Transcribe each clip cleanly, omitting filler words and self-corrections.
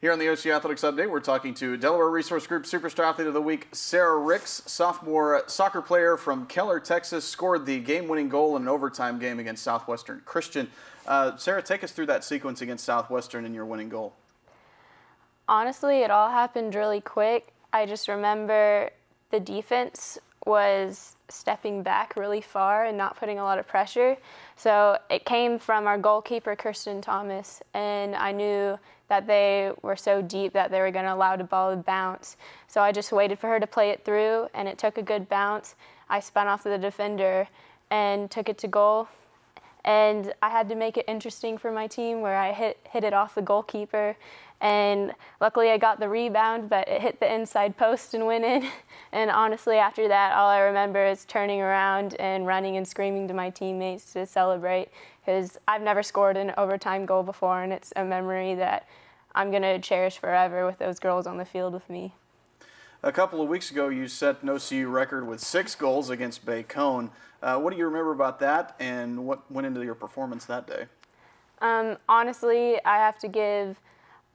Here on the OCU Athletics Update, we're talking to Delaware Resource Group Superstar Athlete of the Week, Sara Ricks, sophomore soccer player from Keller, Texas, scored the game-winning goal in an overtime game against Southwestern Christian. Sara, take us through that sequence against Southwestern and your winning goal. Honestly, it all happened really quick. I just remember the defense was stepping back really far and not putting a lot of pressure. So it came from our goalkeeper, Kirsten Thomas, and I knew that they were so deep that they were going to allow the ball to bounce. So I just waited for her to play it through, and it took a good bounce. I spun off the defender and took it to goal. And I had to make it interesting for my team where I hit it off the goalkeeper. And luckily I got the rebound, but it hit the inside post and went in. And honestly, after that, all I remember is turning around and running and screaming to my teammates to celebrate, because I've never scored an overtime goal before, and it's a memory that I'm going to cherish forever with those girls on the field with me. A couple of weeks ago, you set an OCU record with 6 goals against Bacone. What do you remember about that, and what went into your performance that day? Honestly, I have to give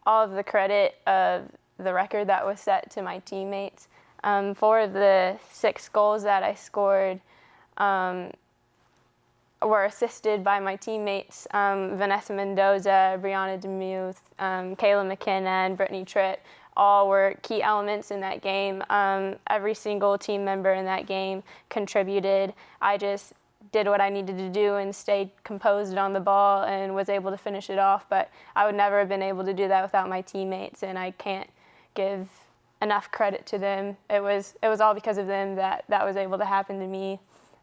all of the credit of the record that was set to my teammates. 4 of the 6 goals that I scored were assisted by my teammates, Vanessa Mendoza, Brianna DeMuth, Kayla McKenna, and Brittany Tritt. All were key elements in that game. Every single team member in that game contributed. I just did what I needed to do and stayed composed on the ball and was able to finish it off. But I would never have been able to do that without my teammates, and I can't give enough credit to them. It was all because of them that was able to happen to me.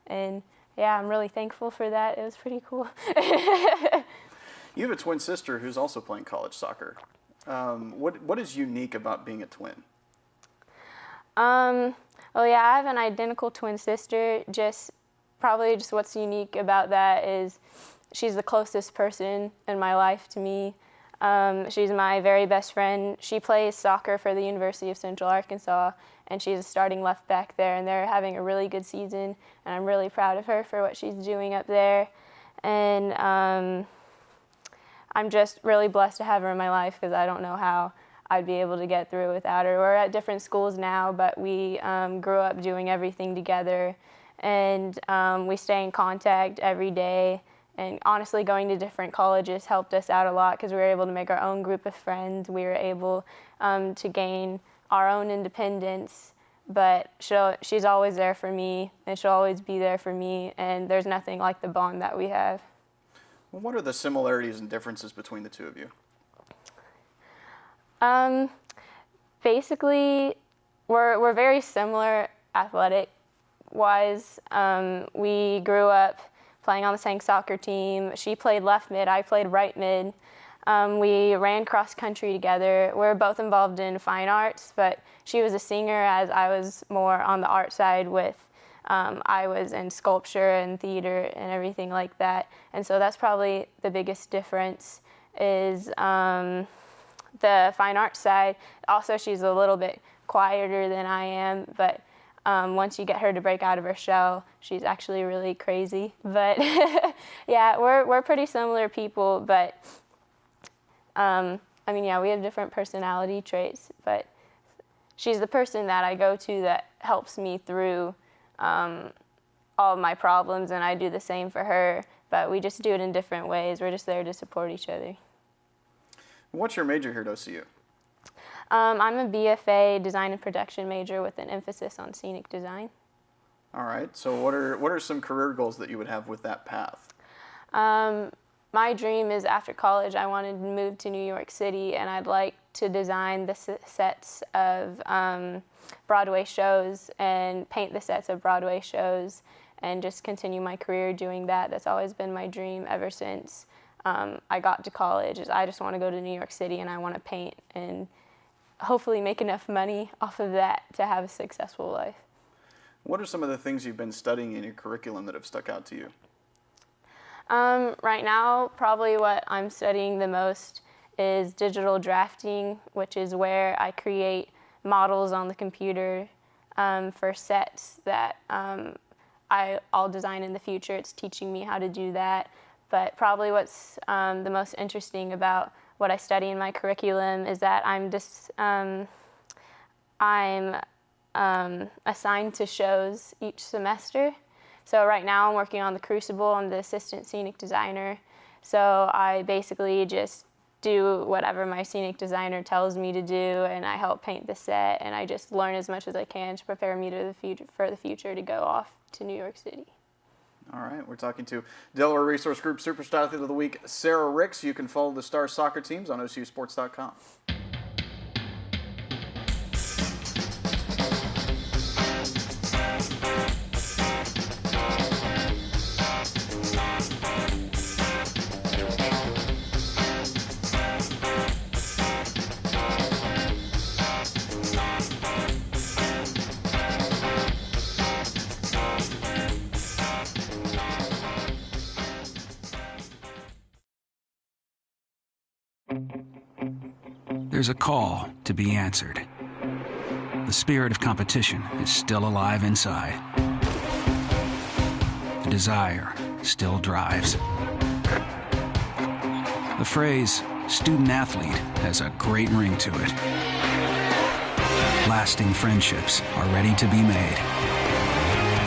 And yeah, I'm really thankful for that. It was pretty cool. You have a twin sister who's also playing college soccer. What is unique about being a twin? Well, yeah, I have an identical twin sister. Probably what's unique about that is she's the closest person in my life to me. She's my very best friend. She plays soccer for the University of Central Arkansas, and she's a starting left back there, and they're having a really good season, and I'm really proud of her for what she's doing up there. And I'm just really blessed to have her in my life, because I don't know how I'd be able to get through without her. We're at different schools now, but we grew up doing everything together, and we stay in contact every day. And honestly, going to different colleges helped us out a lot, because we were able to make our own group of friends. We were able to gain our own independence, but she's always there for me, and she'll always be there for me, and there's nothing like the bond that we have. Well, what are the similarities and differences between the two of you? Basically, we're very similar athletic-wise. We grew up playing on the same soccer team. She played left mid, I played right mid. We ran cross country together. We're both involved in fine arts, but she was a singer as I was more on the art side I was in sculpture and theater and everything like that. And so that's probably the biggest difference is the fine arts side. Also, she's a little bit quieter than I am, but once you get her to break out of her shell, she's actually really crazy. But yeah, we're pretty similar people, but I mean, yeah, we have different personality traits, but she's the person that I go to that helps me through all of my problems, and I do the same for her, but we just do it in different ways. We're just there to support each other. What's your major here at OCU? I'm a BFA design and production major with an emphasis on scenic design. All right, so what are some career goals that you would have with that path? My dream is after college I wanted to move to New York City, and I'd like to design the sets of Broadway shows and paint the sets of Broadway shows and just continue my career doing that. That's always been my dream ever since I got to college. I just want to go to New York City, and I want to paint and hopefully make enough money off of that to have a successful life. What are some of the things you've been studying in your curriculum that have stuck out to you? Right now, probably what I'm studying the most is digital drafting, which is where I create models on the computer for sets that I'll design in the future. It's teaching me how to do that. But probably what's the most interesting about what I study in my curriculum is that I'm assigned to shows each semester. So right now I'm working on the Crucible. I'm the assistant scenic designer. So I basically just do whatever my scenic designer tells me to do, and I help paint the set, and I just learn as much as I can to prepare me for the future to go off to New York City. All right, we're talking to Delaware Resource Group Superstar Athlete of the Week, Sara Ricks. You can follow the Stars soccer teams on OCUsports.com. There's a call to be answered. The spirit of competition is still alive inside. The desire still drives. The phrase student athlete has a great ring to it. Lasting friendships are ready to be made.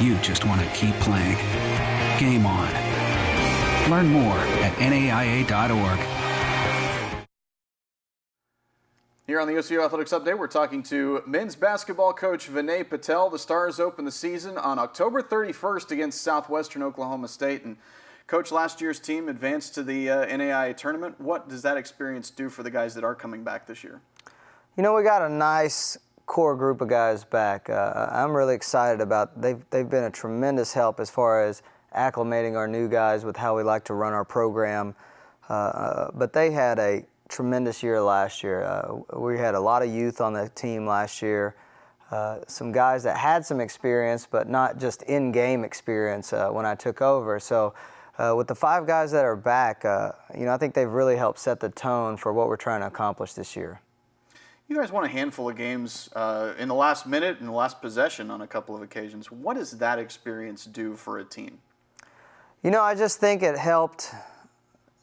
You just want to keep playing. Game on. Learn more at NAIA.org. Here on the OCU Athletics Update, we're talking to men's basketball coach Vinay Patel. The Stars open the season on October 31st against Southwestern Oklahoma State. And Coach, last year's team advanced to the NAIA tournament. What does that experience do for the guys that are coming back this year? You know, we got a nice core group of guys back. I'm really excited about. They've been a tremendous help as far as acclimating our new guys with how we like to run our program. But they had a tremendous year last year. We had a lot of youth on the team last year. Some guys that had some experience, but not just in-game experience when I took over. So with the 5 guys that are back, you know, I think they've really helped set the tone for what we're trying to accomplish this year. You guys won a handful of games in the last minute and the last possession on a couple of occasions. What does that experience do for a team? You know, I just think it helped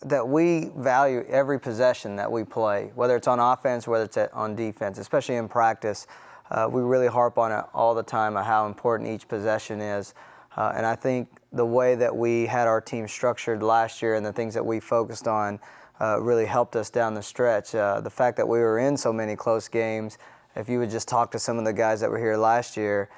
that we value every possession that we play, whether it's on offense, whether it's on defense, especially in practice. We really harp on it all the time, how important each possession is. And I think the way that we had our team structured last year and the things that we focused on really helped us down the stretch. The fact that we were in so many close games, if you would just talk to some of the guys that were here last year,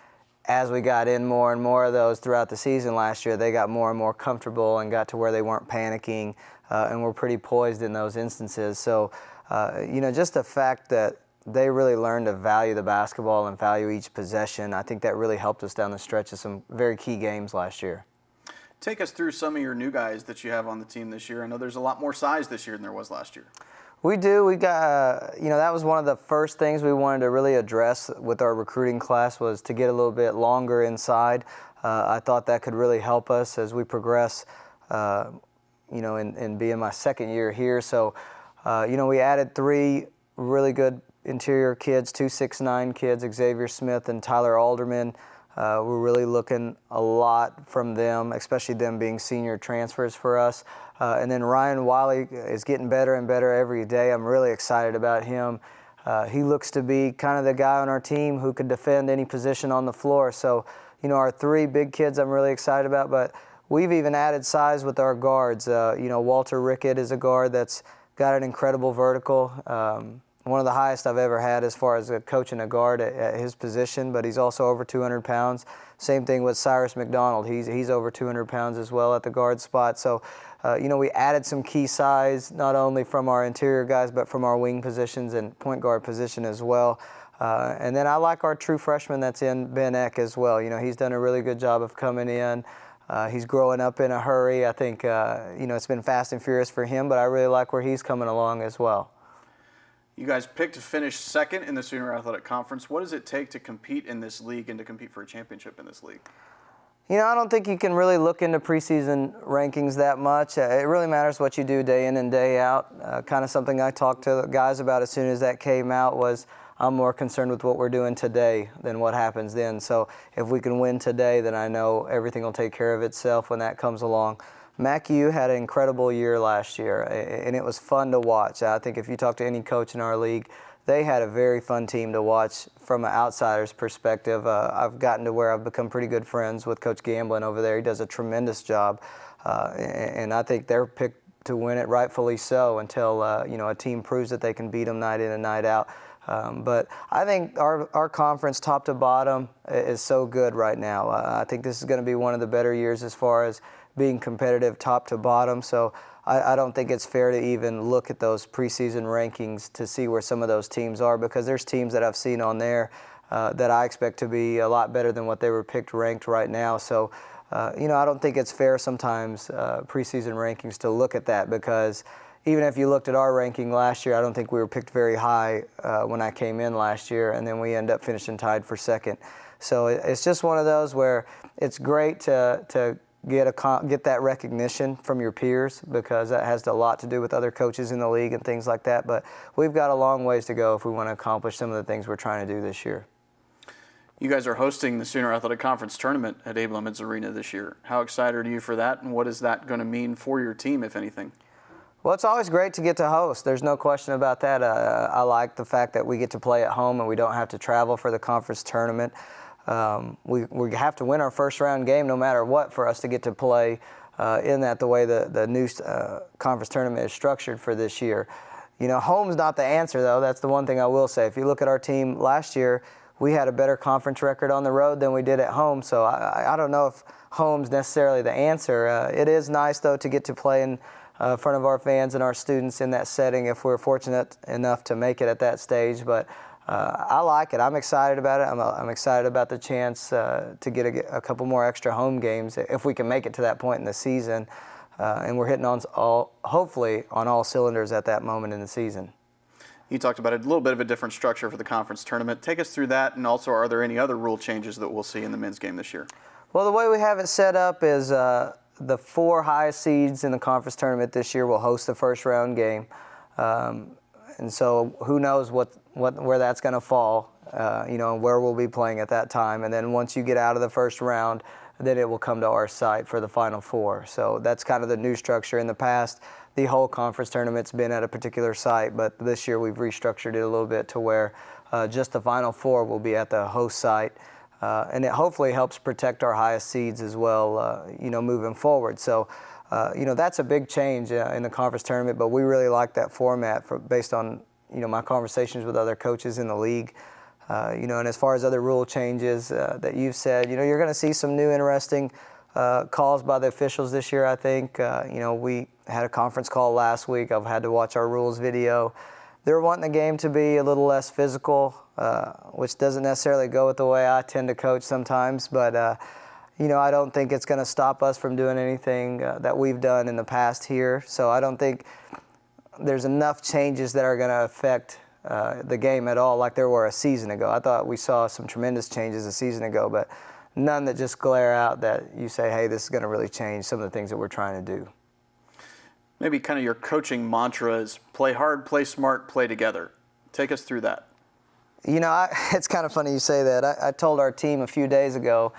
as we got in more and more of those throughout the season last year, they got more and more comfortable and got to where they weren't panicking and were pretty poised in those instances. So, you know, just the fact that they really learned to value the basketball and value each possession, I think that really helped us down the stretch of some very key games last year. Take us through some of your new guys that you have on the team this year. I know there's a lot more size this year than there was last year. We do. We got, you know, that was one of the first things we wanted to really address with our recruiting class was to get a little bit longer inside. I thought that could really help us as we progress, you know, in being my second year here. So, you know, we added 3 really good interior kids, 2 6'9" kids, Xavier Smith and Tyler Alderman. We're really looking a lot from them, especially them being senior transfers for us. And then Ryan Wiley is getting better and better every day. I'm really excited about him. He looks to be kind of the guy on our team who could defend any position on the floor. So, you know, our 3 big kids I'm really excited about, but we've even added size with our guards. You know, Walter Rickett is a guard that's got an incredible vertical. One of the highest I've ever had as far as coaching a guard at his position, but he's also over 200 pounds. Same thing with Cyrus McDonald. He's over 200 pounds as well at the guard spot. So, you know, we added some key size, not only from our interior guys, but from our wing positions and point guard position as well. And then I like our true freshman that's in Ben Eck as well. You know, he's done a really good job of coming in. He's growing up in a hurry. I think, you know, it's been fast and furious for him, but I really like where he's coming along as well. You guys picked to finish second in the Sooner Athletic Conference. What does it take to compete in this league and to compete for a championship in this league? You know, I don't think you can really look into preseason rankings that much. It really matters what you do day in and day out. Kind of something I talked to the guys about as soon as that came out was I'm more concerned with what we're doing today than what happens then. So if we can win today, then I know everything will take care of itself when that comes along. MacU had an incredible year last year, and it was fun to watch. I think if you talk to any coach in our league, they had a very fun team to watch from an outsider's perspective. I've gotten to where I've become pretty good friends with Coach Gamblin over there. He does a tremendous job, and I think they're picked to win it, rightfully so, until a team proves that they can beat them night in and night out. But I think our conference, top to bottom, is so good right now. I think this is going to be one of the better years as far as being competitive top to bottom. So I don't think it's fair to even look at those preseason rankings to see where some of those teams are, because there's teams that I've seen on there that I expect to be a lot better than what they were picked ranked right now. So, I don't think it's fair sometimes preseason rankings to look at that, because even if you looked at our ranking last year, I don't think we were picked very high when I came in last year, and then we end up finishing tied for second. So it's just one of those where it's great to get that recognition from your peers, because that has a lot to do with other coaches in the league and things like that. But we've got a long ways to go if we want to accomplish some of the things we're trying to do this year. You guys are hosting the Sooner Athletic Conference Tournament at Abe Lemons Arena this year. How excited are you for that, and what is that going to mean for your team, if anything? Well, it's always great to get to host. There's no question about that. I like the fact that we get to play at home and we don't have to travel for the conference tournament. We have to win our first round game no matter what for us to get to play in that, the way the new conference tournament is structured for this year. Home's not the answer, though. That's the one thing I will say. If you look at our team last year, we had a better conference record on the road than we did at home. So I don't know if home's necessarily the answer. It is nice, though, to get to play in front of our fans and our students in that setting if we're fortunate enough to make it at that stage. But I like it. I'm excited about it. I'm excited about the chance to get a couple more extra home games if we can make it to that point in the season. And we're hitting hopefully on all cylinders at that moment in the season. You talked about a little bit of a different structure for the conference tournament. Take us through that, and also, are there any other rule changes that we'll see in the men's game this year? Well, the way we have it set up is the 4 highest seeds in the conference tournament this year will host the first round game. And so who knows where that's going to fall, where we'll be playing at that time. And then once you get out of the first round, then it will come to our site for the Final Four. So that's kind of the new structure. In the past, the whole conference tournament's been at a particular site, but this year we've restructured it a little bit to where just the Final Four will be at the host site. And it hopefully helps protect our highest seeds as well, moving forward. So, that's a big change in the conference tournament, but we really like that format based on, my conversations with other coaches in the league. And as far as other rule changes that you've said, you're going to see some new interesting calls by the officials this year, I think. We had a conference call last week. I've had to watch our rules video. They're wanting the game to be a little less physical, which doesn't necessarily go with the way I tend to coach sometimes. But, I don't think it's going to stop us from doing anything that we've done in the past here. So I don't think there's enough changes that are going to affect the game at all like there were a season ago. I thought we saw some tremendous changes a season ago, but none that just glare out that you say, hey, this is going to really change some of the things that we're trying to do. Maybe kind of your coaching mantra is play hard, play smart, play together. Take us through that. It's kind of funny you say that. I told our team a few days ago,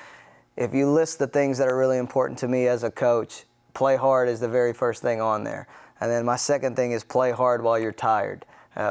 if you list the things that are really important to me as a coach, play hard is the very first thing on there. And then my second thing is play hard while you're tired,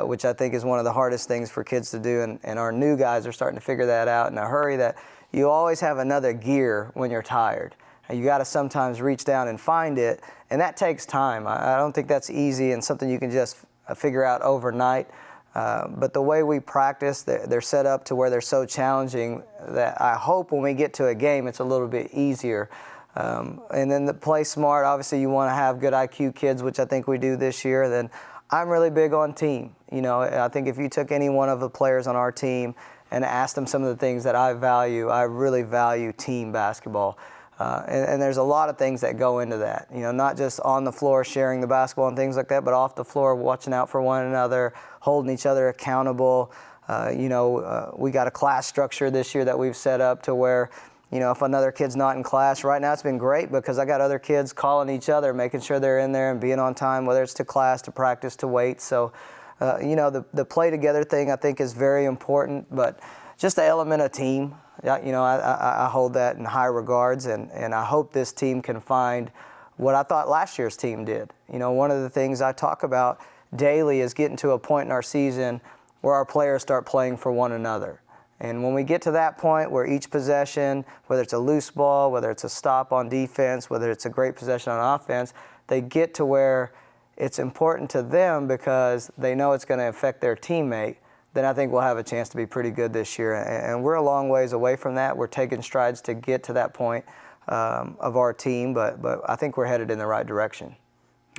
which I think is one of the hardest things for kids to do. And our new guys are starting to figure that out in a hurry, that you always have another gear when you're tired. You got to sometimes reach down and find it, and that takes time. I don't think that's easy and something you can just figure out overnight. But the way we practice, they're set up to where they're so challenging that I hope when we get to a game it's a little bit easier. And then the play smart, obviously you want to have good IQ kids, which I think we do this year. Then I'm really big on team. I think if you took any one of the players on our team and asked them some of the things that I really value team basketball. And there's a lot of things that go into that, not just on the floor sharing the basketball and things like that, but off the floor watching out for one another, holding each other accountable. We got a class structure this year that we've set up to where, if another kid's not in class, right now it's been great because I got other kids calling each other, making sure they're in there and being on time, whether it's to class, to practice, to weight. So, the play together thing I think is very important, but just the element of team. I hold that in high regards, and I hope this team can find what I thought last year's team did. You know, one of the things I talk about daily is getting to a point in our season where our players start playing for one another. And when we get to that point where each possession, whether it's a loose ball, whether it's a stop on defense, whether it's a great possession on offense, they get to where it's important to them because they know it's going to affect their teammate, then I think we'll have a chance to be pretty good this year. And we're a long ways away from that. We're taking strides to get to that point of our team, but I think we're headed in the right direction.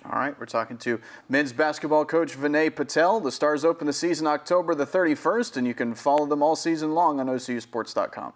All right, we're talking to men's basketball coach Vinay Patel. The Stars open the season October the 31st, and you can follow them all season long on OCUsports.com.